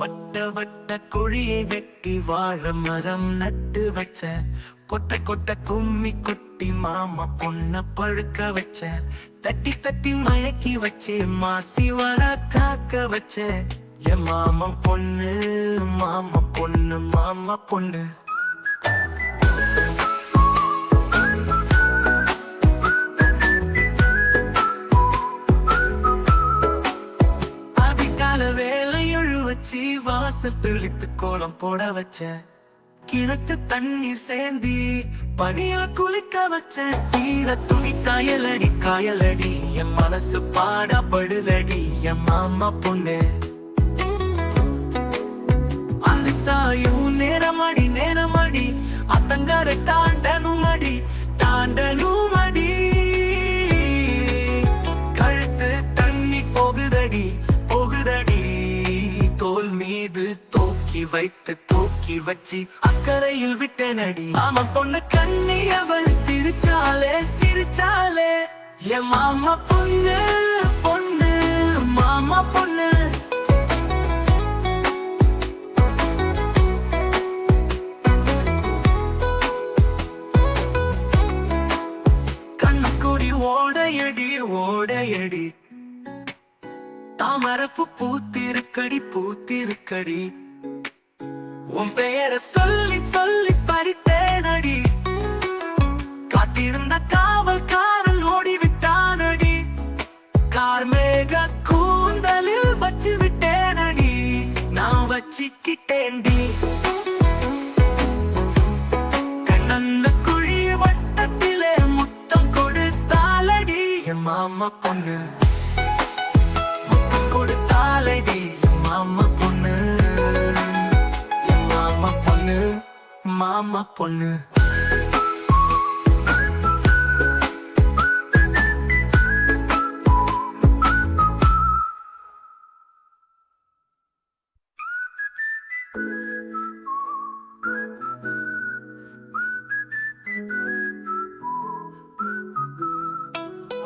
வட்ட வட்ட குழியை வெட்டி வாழ மரம் நட்டு வச்ச, கொட்ட கொட்ட கும்மி கொட்டி மாமா பொண்ண பழுக்க வச்ச, தட்டி தட்டி மயக்கி வச்சு மாசி வர காக்க வச்ச, என் மாமா பொண்ணு மாமா பொண்ணு மாமா பொண்ணு. வாசல் தெளித்து கோலம் போட வச்ச, கிணத்து தண்ணீர் சேந்தி பனியா குளிக்க வச்ச, தீர துணி காயலடி காயலடி என் மனசு பாடப்படுதடி என் மாமா பொண்ணு. அந்த சாயும் நேரமடி நேரமடி அத்தங்கார தாண்டனுமடி தாண்டனுமடி, கழுத்து தண்ணி போகுதடி போகுதடி, தோல் மீது தூக்கி வச்சு அக்கறையில் விட்டனடி. மாமா பொண்ணு கண்ணி அவள் சிரிச்சாலே சிரிச்சாலே, என் மாமா பொண்ணு பொண்ணு மாமா பொண்ணு. கண்ணுக்குடி ஓடையடி ஓடையடி, தாமரப்பு பூத்திருக்கடி பூத்திருக்கடி, உன் பெயரை சொல்லி சொல்லி பறித்தேனடி, காத்திருந்த காவல்காரன் ஓடிவிட்டானடி, கார்மேக கூந்தலில் வச்சு விட்டேனடி நான் வச்சிக்கிட்டேன்டி. கண்ணந்த குழி வட்டத்திலே முத்தம் கொடுத்தாலடி என் மாமா பொண்ணு, கொடுத்தாலடி மாமா பொண்ணு, மாமா பொண்ணு மாமா பொண்ணு.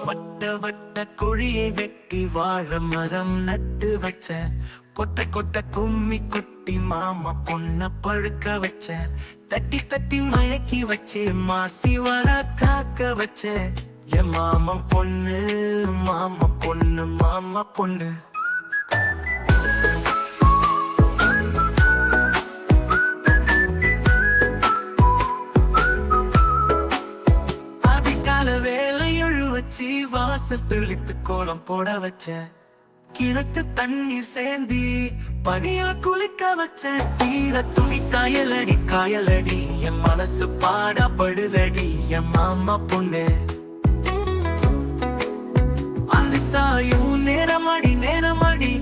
வட்ட வட்ட குழியை வெட்டி வாழ மரம் நட்டு வச்ச, கொட்ட கொட்ட கும்மி கொட்டி மாமா பொண்ண பழுக்க வச்ச, தட்டி தட்டி மயக்கி வச்சு மாசி வர காக்க வச்ச, என் மாமா பொண்ணு மாமா பொண்ணு மாமா பொண்ணு. வாசல் தெளித்து கோலம் போட வச்ச, கிணத்து தண்ணீர் சேந்தி பனியா குளிக்க வச்ச, தீர துணி காயலடி காயலடி என் மனசு பாடப்படுதடி என் மாமா பொண்ணு. அந்த சாயும் நேரமடி நேரமடி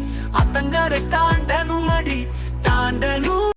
அத்தங்கார